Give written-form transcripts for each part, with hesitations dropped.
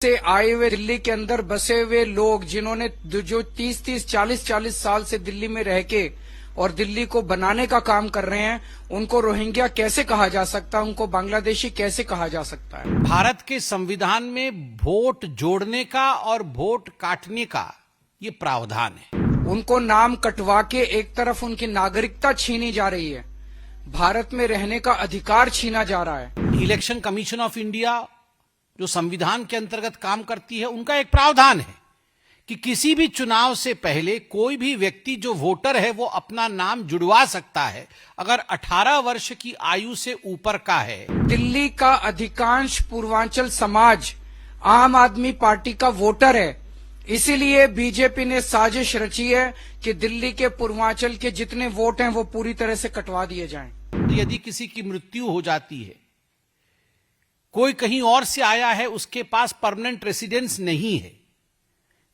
से आए हुए दिल्ली के अंदर बसे हुए लोग जिन्होंने जो 30-30, 40-40 साल से दिल्ली में रह के और दिल्ली को बनाने का काम कर रहे हैं, उनको रोहिंग्या कैसे कहा जा सकता है, उनको बांग्लादेशी कैसे कहा जा सकता है? भारत के संविधान में वोट जोड़ने का और वोट काटने का ये प्रावधान है। उनको नाम कटवा के एक तरफ उनकी नागरिकता छीनी जा रही है, भारत में रहने का अधिकार छीना जा रहा है। इलेक्शन कमीशन ऑफ इंडिया जो संविधान के अंतर्गत काम करती है, उनका एक प्रावधान है कि किसी भी चुनाव से पहले कोई भी व्यक्ति जो वोटर है वो अपना नाम जुड़वा सकता है अगर 18 वर्ष की आयु से ऊपर का है। दिल्ली का अधिकांश पूर्वांचल समाज आम आदमी पार्टी का वोटर है, इसीलिए बीजेपी ने साजिश रची है कि दिल्ली के पूर्वांचल के जितने वोट हैं वो पूरी तरह से कटवा दिए जाएं। यदि किसी की मृत्यु हो जाती है, कोई कहीं और से आया है, उसके पास परमानेंट रेसिडेंस नहीं है,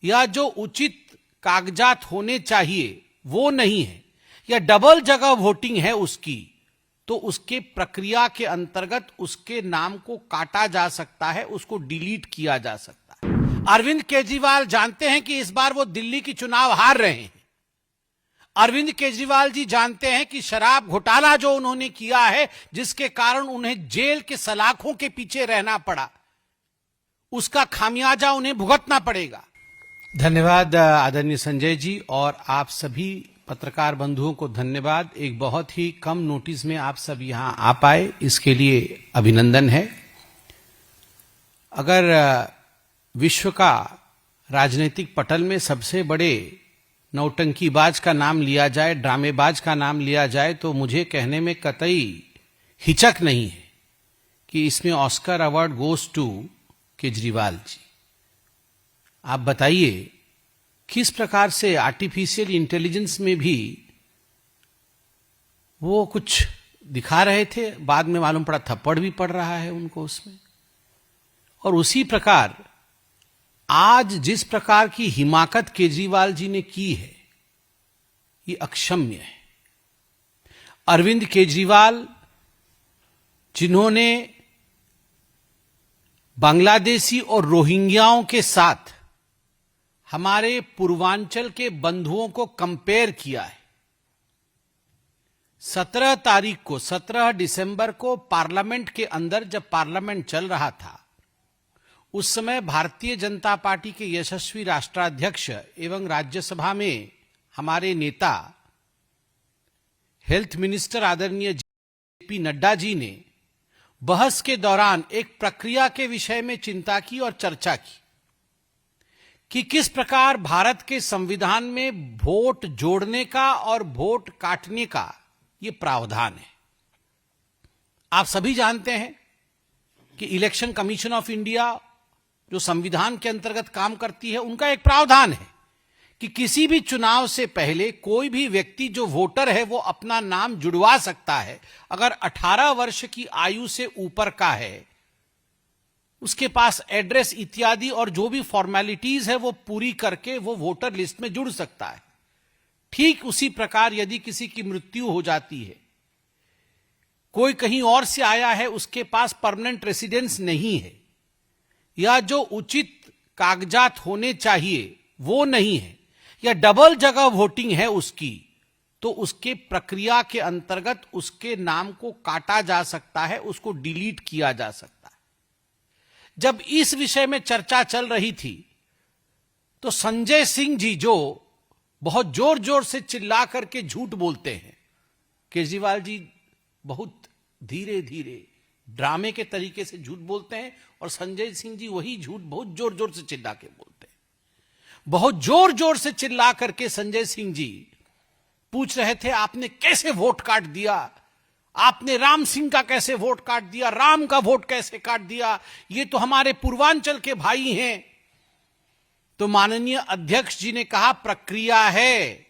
या जो उचित कागजात होने चाहिए वो नहीं है, या डबल जगह वोटिंग है उसकी, तो उसके प्रक्रिया के अंतर्गत उसके नाम को काटा जा सकता है, उसको डिलीट किया जा सकता है। अरविंद केजरीवाल जानते हैं कि इस बार वो दिल्ली की चुनाव हार रहे हैं। अरविंद केजरीवाल जी जानते हैं कि शराब घोटाला जो उन्होंने किया है, जिसके कारण उन्हें जेल के सलाखों के पीछे रहना पड़ा, उसका खामियाजा उन्हें भुगतना पड़ेगा। धन्यवाद आदरणीय संजय जी, और आप सभी पत्रकार बंधुओं को धन्यवाद। एक बहुत ही कम नोटिस में आप सब यहां आ पाए, इसके लिए अभिनंदन है। अगर विश्व का राजनीतिक पटल में सबसे बड़े नौटंकीबाज का नाम लिया जाए, ड्रामेबाज का नाम लिया जाए, तो मुझे कहने में कतई हिचक नहीं है कि इसमें Oscar award goes to Kejriwal ji. आप बताइए किस प्रकार से आर्टिफिशियल इंटेलिजेंस में भी वो कुछ दिखा रहे थे, बाद में मालूम पड़ा थप्पड़ भी पड़ रहा है उनको उसमें। और उसी प्रकार आज जिस प्रकार की हिमाकत केजरीवाल जी ने की है, ये अक्षम्य है। अरविंद केजरीवाल जिन्होंने बांग्लादेशी और रोहिंग्याओं के साथ हमारे पूर्वांचल के बंधुओं को कंपेयर किया है। 17 दिसंबर को पार्लियामेंट के अंदर, जब पार्लियामेंट चल रहा था, उस समय भारतीय जनता पार्टी के यशस्वी राष्ट्राध्यक्ष एवं राज्यसभा में हमारे नेता हेल्थ मिनिस्टर आदरणीय जेपी नड्डा जी ने बहस के दौरान एक प्रक्रिया के विषय में चिंता की और चर्चा की कि किस प्रकार भारत के संविधान में वोट जोड़ने का और वोट काटने का यह प्रावधान है। आप सभी जानते हैं कि इलेक्शन कमीशन ऑफ इंडिया जो संविधान के अंतर्गत काम करती है, उनका एक प्रावधान है कि किसी भी चुनाव से पहले कोई भी व्यक्ति जो वोटर है वो अपना नाम जुड़वा सकता है अगर 18 वर्ष की आयु से ऊपर का है, उसके पास एड्रेस इत्यादि और जो भी फॉर्मेलिटीज है वो पूरी करके वो वोटर लिस्ट में जुड़ सकता है। ठीक उसी प्रकार यदि किसी की मृत्यु हो जाती है, कोई कहीं और से आया है, उसके पास परमानेंट रेसिडेंस नहीं है, या जो उचित कागजात होने चाहिए वो नहीं है, या डबल जगह वोटिंग है उसकी, तो उसके प्रक्रिया के अंतर्गत उसके नाम को काटा जा सकता है, उसको डिलीट किया जा सकता है। जब इस विषय में चर्चा चल रही थी तो संजय सिंह जी, जो बहुत जोर जोर से चिल्ला करके झूठ बोलते हैं, केजरीवाल जी बहुत धीरे धीरे ड्रामे के तरीके से झूठ बोलते हैं, और संजय सिंह जी वही झूठ बहुत जोर जोर से चिल्ला के बोलते हैं। बहुत जोर जोर से चिल्ला करके संजय सिंह जी पूछ रहे थे, आपने कैसे वोट काट दिया, आपने राम सिंह का कैसे वोट काट दिया, राम का वोट कैसे काट दिया, ये तो हमारे पूर्वांचल के भाई हैं। तो माननीय अध्यक्ष जी ने कहा, प्रक्रिया है,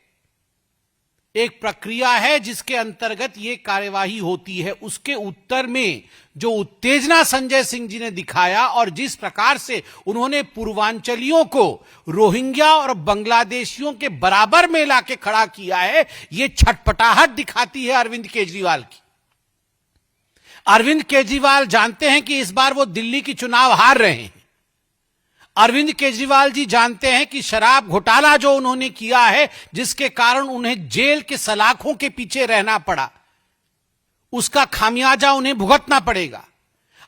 एक प्रक्रिया है जिसके अंतर्गत ये कार्यवाही होती है। उसके उत्तर में जो उत्तेजना संजय सिंह जी ने दिखाया और जिस प्रकार से उन्होंने पूर्वांचलियों को रोहिंग्या और बांग्लादेशियों के बराबर में लाके खड़ा किया है, ये छटपटाहट दिखाती है अरविंद केजरीवाल की। अरविंद केजरीवाल जानते हैं कि इस बार वो दिल्ली की चुनाव हार रहे हैं। अरविंद केजरीवाल जी जानते हैं कि शराब घोटाला जो उन्होंने किया है, जिसके कारण उन्हें जेल के सलाखों के पीछे रहना पड़ा, उसका खामियाजा उन्हें भुगतना पड़ेगा।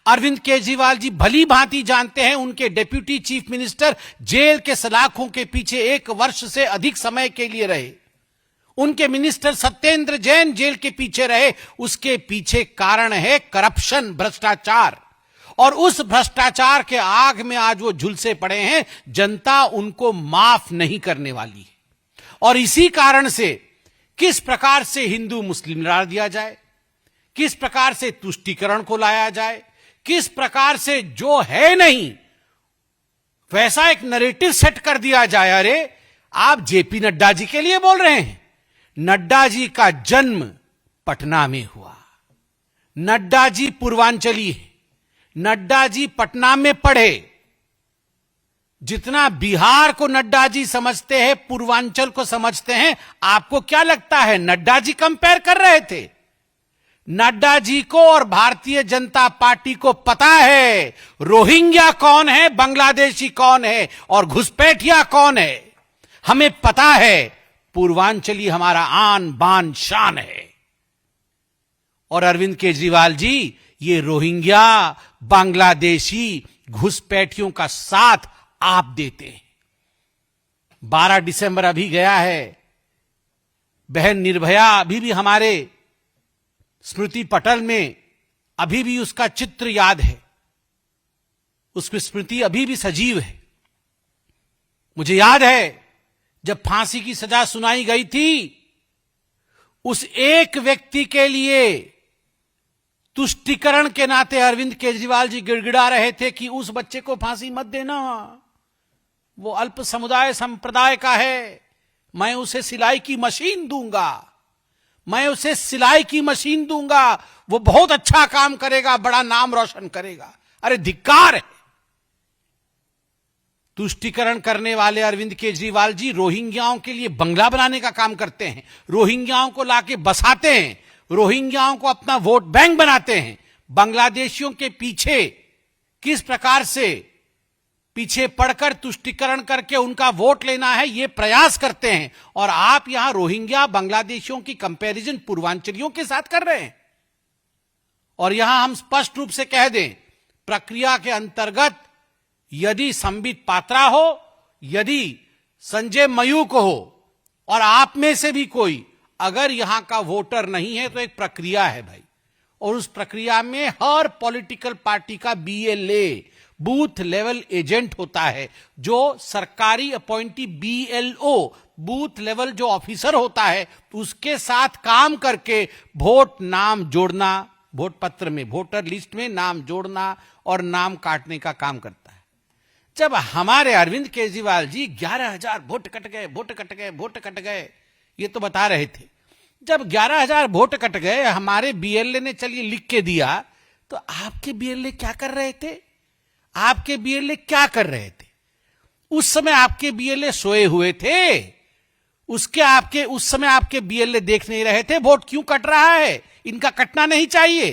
अरविंद केजरीवाल जी भली भांति जानते हैं उनके डिप्टी चीफ मिनिस्टर जेल के सलाखों के पीछे 1 वर्ष से अधिक समय के लिए रहे। उनके मिनिस्टर सत्येंद्र जैन जेल के पीछे रहे। उसके पीछे कारण है करप्शन, भ्रष्टाचार। और उस भ्रष्टाचार के आग में आज वो झुलसे पड़े हैं। जनता उनको माफ नहीं करने वाली है। और इसी कारण से किस प्रकार से हिंदू मुस्लिम लड़ा दिया जाए, किस प्रकार से तुष्टीकरण को लाया जाए, किस प्रकार से जो है नहीं वैसा एक नैरेटिव सेट कर दिया जाए। अरे आप जेपी नड्डा जी के लिए बोल रहे हैं। नड्डा जी का जन्म पटना में हुआ। नड्डा जी पूर्वांचली है। नड्डा जी पटना में पढ़े। जितना बिहार को नड्डा जी समझते हैं, पूर्वांचल को समझते हैं। आपको क्या लगता है नड्डा जी कंपेयर कर रहे थे? नड्डा जी को और भारतीय जनता पार्टी को पता है रोहिंग्या कौन है, बांग्लादेशी कौन है और घुसपैठिया कौन है। हमें पता है पूर्वांचली हमारा आन बान शान है। और अरविंद केजरीवाल जी ये रोहिंग्या, बांग्लादेशी, घुसपैठियों का साथ आप देते हैं। 12 दिसंबर अभी गया है। बहन निर्भया अभी भी हमारे स्मृति पटल में अभी भी उसका चित्र याद है। उसकी स्मृति अभी भी सजीव है। मुझे याद है जब फांसी की सजा सुनाई गई थी, उस एक व्यक्ति के लिए तुष्टीकरण के नाते अरविंद केजरीवाल जी गिड़गिड़ा रहे थे कि उस बच्चे को फांसी मत देना, वो अल्प समुदाय संप्रदाय का है, मैं उसे सिलाई की मशीन दूंगा, मैं उसे सिलाई की मशीन दूंगा, वो बहुत अच्छा काम करेगा, बड़ा नाम रोशन करेगा। अरे धिक्कार है। तुष्टीकरण करने वाले अरविंद केजरीवाल जी रोहिंग्याओं के लिए बंगला बनाने का काम करते हैं। रोहिंग्याओं को लाके बसाते हैं। रोहिंग्याओं को अपना वोट बैंक बनाते हैं। बांग्लादेशियों के पीछे किस प्रकार से पीछे पड़कर तुष्टीकरण करके उनका वोट लेना है, यह प्रयास करते हैं। और आप यहां रोहिंग्या बांग्लादेशियों की कंपैरिजन पूर्वांचलियों के साथ कर रहे हैं। और यहां हम स्पष्ट रूप से कह दें, प्रक्रिया के अंतर्गत यदि संबित पात्रा हो, यदि संजय मयूख हो और आप में से भी कोई अगर यहां का वोटर नहीं है, तो एक प्रक्रिया है भाई। और उस प्रक्रिया में हर पॉलिटिकल पार्टी का बीएलए, बूथ लेवल एजेंट होता है, जो सरकारी अपॉइंटी बीएलओ, बूथ लेवल जो ऑफिसर होता है, उसके साथ काम करके वोट नाम जोड़ना, वोट पत्र में, वोटर लिस्ट में नाम जोड़ना और नाम काटने का काम करता है। जब हमारे अरविंद केजरीवाल जी 11,000 वोट कट गए, वोट कट गए, वोट कट गए, ये तो बता रहे थे। जब 11,000 वोट कट गए, हमारे बीएलए ने चलिए लिख के दिया, तो आपके बीएलए क्या कर रहे थे? आपके बीएलए क्या कर रहे थे? उस समय आपके बीएलए सोए हुए थे। उस समय आपके बीएलए देख नहीं रहे थे वोट क्यों कट रहा है। इनका कटना नहीं चाहिए,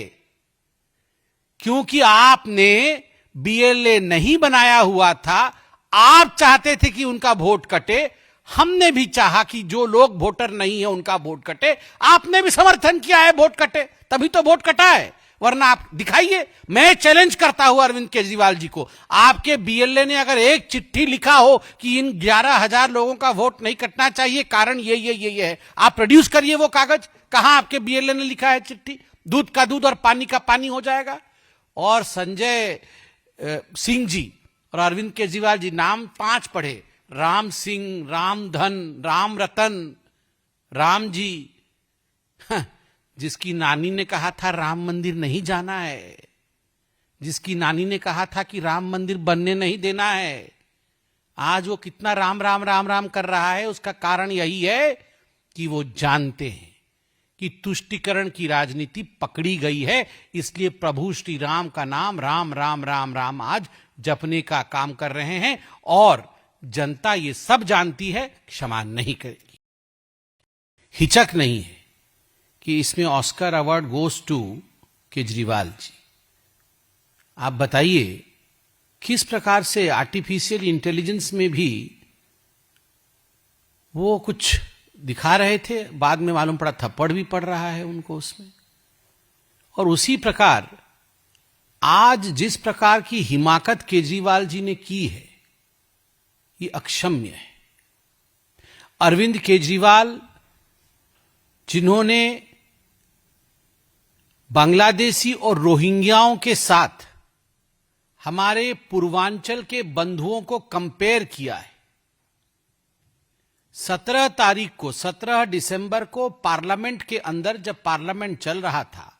क्योंकि आपने बीएलए नहीं बनाया हुआ था। आप चाहते थे कि उनका वोट कटे, हमने भी चाहा कि जो लोग वोटर नहीं है उनका वोट कटे। आपने भी समर्थन किया है वोट कटे, तभी तो वोट कटा है। वरना आप दिखाइए। मैं चैलेंज करता हूं अरविंद केजरीवाल जी को, आपके बीएलए ने अगर एक चिट्ठी लिखा हो कि इन 11,000 लोगों का वोट नहीं कटना चाहिए, कारण ये है, आप प्रोड्यूस करिए वो कागज। कहां आपके बीएलए ने लिखा है चिट्ठी? दूध का दूध और पानी का पानी हो जाएगा। और संजय सिंह जी और अरविंद केजरीवाल जी, नाम 5 पढ़े, राम सिंह, रामधन, राम रतन, राम जी, जिसकी नानी ने कहा था राम मंदिर नहीं जाना है, जिसकी नानी ने कहा था कि राम मंदिर बनने नहीं देना है, आज वो कितना राम राम राम राम कर रहा है। उसका कारण यही है कि वो जानते हैं कि तुष्टीकरण की राजनीति पकड़ी गई है। इसलिए प्रभु श्री राम का नाम राम राम राम राम आज जपने का काम कर रहे हैं। और जनता ये सब जानती है, क्षमा नहीं करेगी। हिचक नहीं है कि इसमें Oscar award goes to Kejriwal ji. आप बताइए, किस प्रकार से आर्टिफिशियल इंटेलिजेंस में भी वो कुछ दिखा रहे थे, बाद में मालूम पड़ा थप्पड़ भी पड़ रहा है उनको उसमें। और उसी प्रकार आज जिस प्रकार की हिमाकत केजरीवाल जी ने की है, ये अक्षम्य है। अरविंद केजरीवाल जिन्होंने बांग्लादेशी और रोहिंग्याओं के साथ हमारे पूर्वांचल के बंधुओं को कंपेयर किया है। 17 दिसंबर को पार्लियामेंट के अंदर, जब पार्लियामेंट चल रहा था,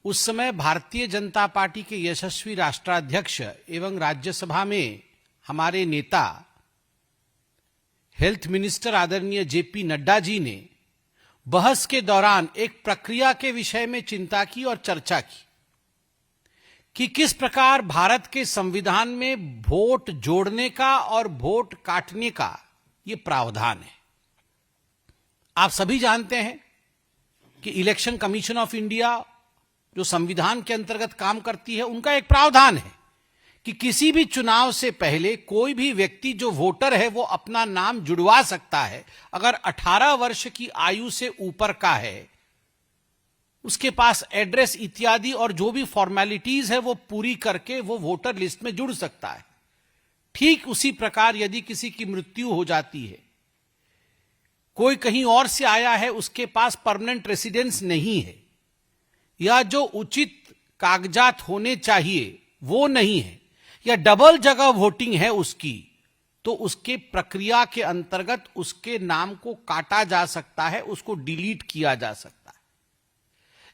उस समय भारतीय जनता पार्टी के यशस्वी राष्ट्राध्यक्ष एवं राज्यसभा में हमारे नेता हेल्थ मिनिस्टर आदरणीय जेपी नड्डा जी ने बहस के दौरान एक प्रक्रिया के विषय में चिंता की और चर्चा की कि किस प्रकार भारत के संविधान में वोट जोड़ने का और वोट काटने का ये प्रावधान है। आप सभी जानते हैं कि इलेक्शन कमीशन ऑफ इंडिया जो संविधान के अंतर्गत काम करती है, उनका एक प्रावधान है कि किसी भी चुनाव से पहले कोई भी व्यक्ति जो वोटर है वो अपना नाम जुड़वा सकता है। अगर 18 वर्ष की आयु से ऊपर का है, उसके पास एड्रेस इत्यादि और जो भी फॉर्मेलिटीज है वो पूरी करके वो वोटर लिस्ट में जुड़ सकता है। ठीक उसी प्रकार यदि किसी की मृत्यु हो जाती है, कोई कहीं और से आया है, उसके पास परमानेंट रेसिडेंस नहीं है, या जो उचित कागजात होने चाहिए वो नहीं है, या डबल जगह वोटिंग है उसकी, तो उसके प्रक्रिया के अंतर्गत उसके नाम को काटा जा सकता है, उसको डिलीट किया जा सकता है।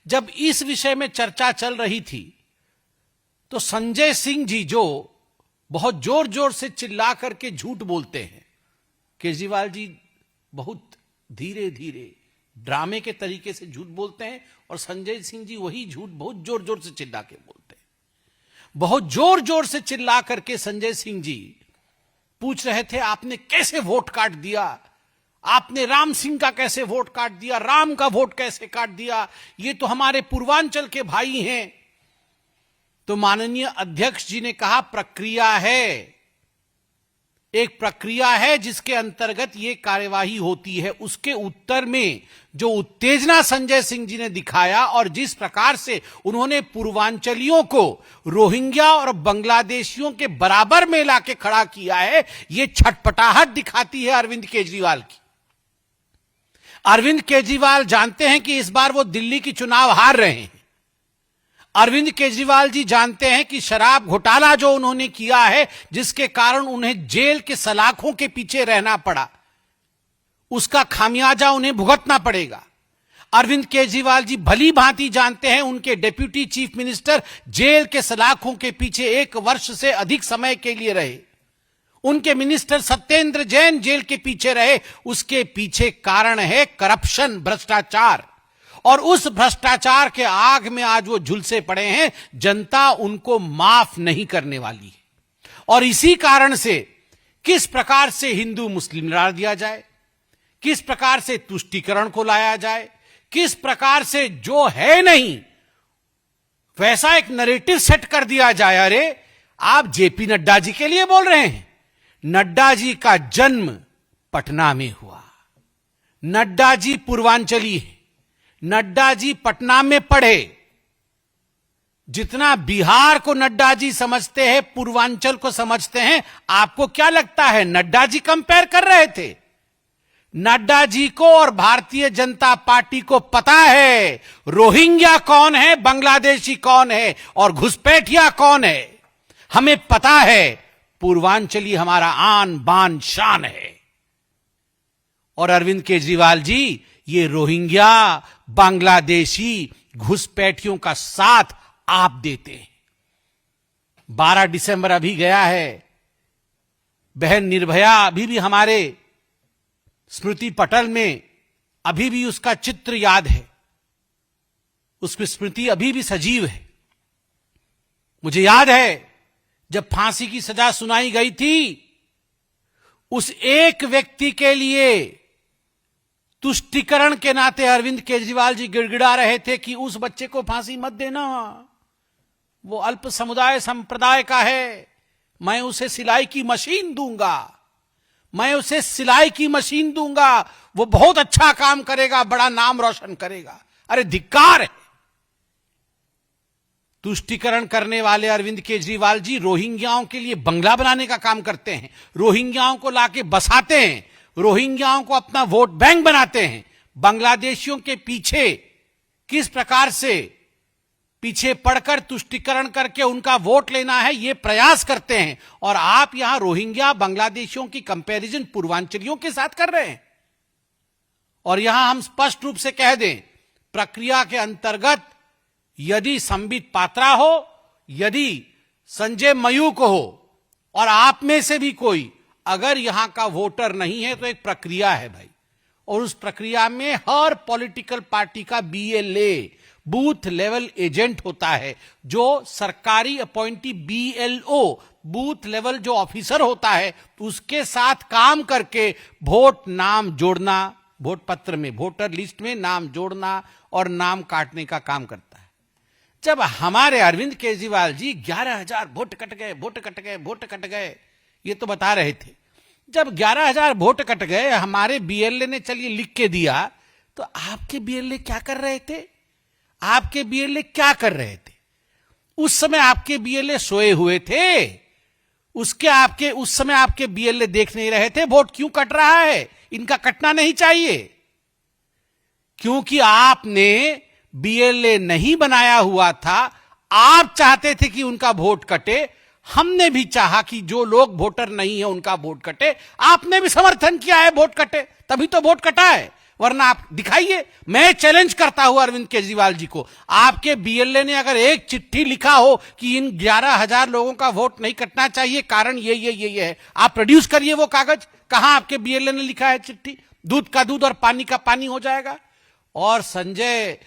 जब इस विषय में चर्चा चल रही थी तो संजय सिंह जी, जो बहुत जोर जोर से चिल्ला करके झूठ बोलते हैं, केजरीवाल जी बहुत धीरे धीरे ड्रामे के तरीके से झूठ बोलते हैं और संजय सिंह जी वही झूठ बहुत जोर जोर से चिल्ला के बोलते हैं। बहुत जोर जोर से चिल्ला करके संजय सिंह जी पूछ रहे थे, आपने कैसे वोट काट दिया, आपने राम सिंह का कैसे वोट काट दिया, राम का वोट कैसे काट दिया, ये तो हमारे पूर्वांचल के भाई हैं। तो माननीय अध्यक्ष जी ने कहा, प्रक्रिया है, एक प्रक्रिया है जिसके अंतर्गत ये कार्यवाही होती है। उसके उत्तर में जो उत्तेजना संजय सिंह जी ने दिखाया और जिस प्रकार से उन्होंने पूर्वांचलियों को रोहिंग्या और बांग्लादेशियों के बराबर में लाके खड़ा किया है, ये छटपटाहट दिखाती है अरविंद केजरीवाल की। अरविंद केजरीवाल जानते हैं कि इस बार वो दिल्ली की चुनाव हार रहे हैं। अरविंद केजरीवाल जी जानते हैं कि शराब घोटाला जो उन्होंने किया है, जिसके कारण उन्हें जेल के सलाखों के पीछे रहना पड़ा, उसका खामियाजा उन्हें भुगतना पड़ेगा। अरविंद केजरीवाल जी भली भांति जानते हैं, उनके डिप्यूटी चीफ मिनिस्टर जेल के सलाखों के पीछे 1 वर्ष से अधिक समय के लिए रहे, उनके मिनिस्टर सत्येंद्र जैन जेल के पीछे रहे। उसके पीछे कारण है करप्शन, भ्रष्टाचार, और उस भ्रष्टाचार के आग में आज वो झुलसे पड़े हैं। जनता उनको माफ नहीं करने वाली है। और इसी कारण से किस प्रकार से हिंदू मुस्लिम लड़ा दिया जाए, किस प्रकार से तुष्टीकरण को लाया जाए, किस प्रकार से जो है नहीं वैसा एक नैरेटिव सेट कर दिया जाए। अरे आप जेपी नड्डा जी के लिए बोल रहे हैं, नड्डा जी का जन्म पटना में हुआ, नड्डा जी पूर्वांचली है, नड्डा जी पटना में पढ़े। जितना बिहार को नड्डा जी समझते हैं, पूर्वांचल को समझते हैं, आपको क्या लगता है नड्डा जी कंपेयर कर रहे थे? नड्डा जी को और भारतीय जनता पार्टी को पता है रोहिंग्या कौन है, बांग्लादेशी कौन है और घुसपैठिया कौन है। हमें पता है पूर्वांचली हमारा आन बान शान है। और अरविंद केजरीवाल जी ये रोहिंग्या, बांग्लादेशी, घुसपैठियों का साथ आप देते हैं। 12 दिसंबर अभी गया है, बहन निर्भया अभी भी हमारे स्मृति पटल में अभी भी उसका चित्र याद है, उसकी स्मृति अभी भी सजीव है। मुझे याद है जब फांसी की सजा सुनाई गई थी, उस एक व्यक्ति के लिए तुष्टीकरण के नाते अरविंद केजरीवाल जी गिड़गिड़ा रहे थे कि उस बच्चे को फांसी मत देना, वो अल्प समुदाय संप्रदाय का है, मैं उसे सिलाई की मशीन दूंगा, मैं उसे सिलाई की मशीन दूंगा, वो बहुत अच्छा काम करेगा, बड़ा नाम रोशन करेगा। अरे धिक्कार है। तुष्टीकरण करने वाले अरविंद केजरीवाल जी रोहिंग्याओं के लिए बंगला बनाने का काम करते हैं, रोहिंग्याओं को लाके बसाते हैं, रोहिंग्याओं को अपना वोट बैंक बनाते हैं। बांग्लादेशियों के पीछे किस प्रकार से पीछे पड़कर तुष्टीकरण करके उनका वोट लेना है, यह प्रयास करते हैं। और आप यहां रोहिंग्या बांग्लादेशियों की कंपैरिजन पूर्वांचलियों के साथ कर रहे हैं। और यहां हम स्पष्ट रूप से कह दें, प्रक्रिया के अंतर्गत यदि संबित पात्रा हो, यदि संजय मयूख हो, और आप में से भी कोई अगर यहां का वोटर नहीं है, तो एक प्रक्रिया है भाई, और उस प्रक्रिया में हर पॉलिटिकल पार्टी का BLA, बूथ लेवल एजेंट होता है, जो सरकारी अपॉइंटी BLO, बूथ लेवल जो ऑफिसर होता है, उसके साथ काम करके वोट नाम जोड़ना, वोट पत्र में, वोटर लिस्ट में नाम जोड़ना और नाम काटने का काम करता है। जब हमारे अरविंद केजरीवाल जी 11,000 वोट कट गए, वोट कट गए, वोट कट गए, ये तो बता रहे थे। जब 11,000 वोट कट गए, हमारे BLA ने चलिए लिख के दिया, तो आपके BLA क्या कर रहे थे? आपके BLA क्या कर रहे थे? उस समय आपके BLA सोए हुए थे, उस समय आपके BLA देख नहीं रहे थे वोट क्यों कट रहा है। इनका कटना नहीं चाहिए, क्योंकि आपने BLA नहीं बनाया हुआ था। आप चाहते थे कि उनका वोट कटे, हमने भी चाहा कि जो लोग वोटर नहीं है उनका वोट कटे, आपने भी समर्थन किया है वोट कटे, तभी तो वोट कटा है। वरना आप दिखाइए। मैं चैलेंज करता हूं अरविंद केजरीवाल जी को, आपके BLA ने अगर एक चिट्ठी लिखा हो कि इन 11,000 लोगों का वोट नहीं कटना चाहिए, कारण ये है, आप प्रोड्यूस करिए वो कागज। कहां आपके BLA ने लिखा है चिट्ठी? दूध का दूध और पानी का पानी हो जाएगा। और संजय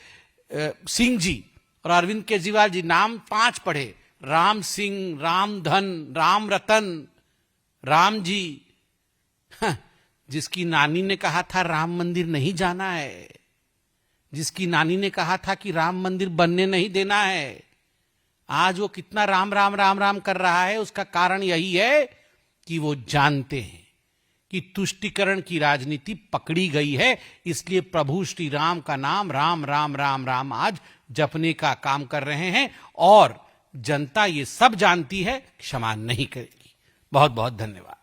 सिंह जी और अरविंद केजरीवाल जी, नाम 5 पढ़े, राम सिंह, रामधन, राम रतन, राम जी, जिसकी नानी ने कहा था राम मंदिर नहीं जाना है, जिसकी नानी ने कहा था कि राम मंदिर बनने नहीं देना है, आज वो कितना राम राम राम राम कर रहा है। उसका कारण यही है कि वो जानते हैं कि तुष्टीकरण की राजनीति पकड़ी गई है, इसलिए प्रभु श्री राम का नाम राम राम राम राम आज जपने का काम कर रहे हैं। और जनता ये सब जानती है, क्षमा नहीं करेगी। बहुत बहुत धन्यवाद।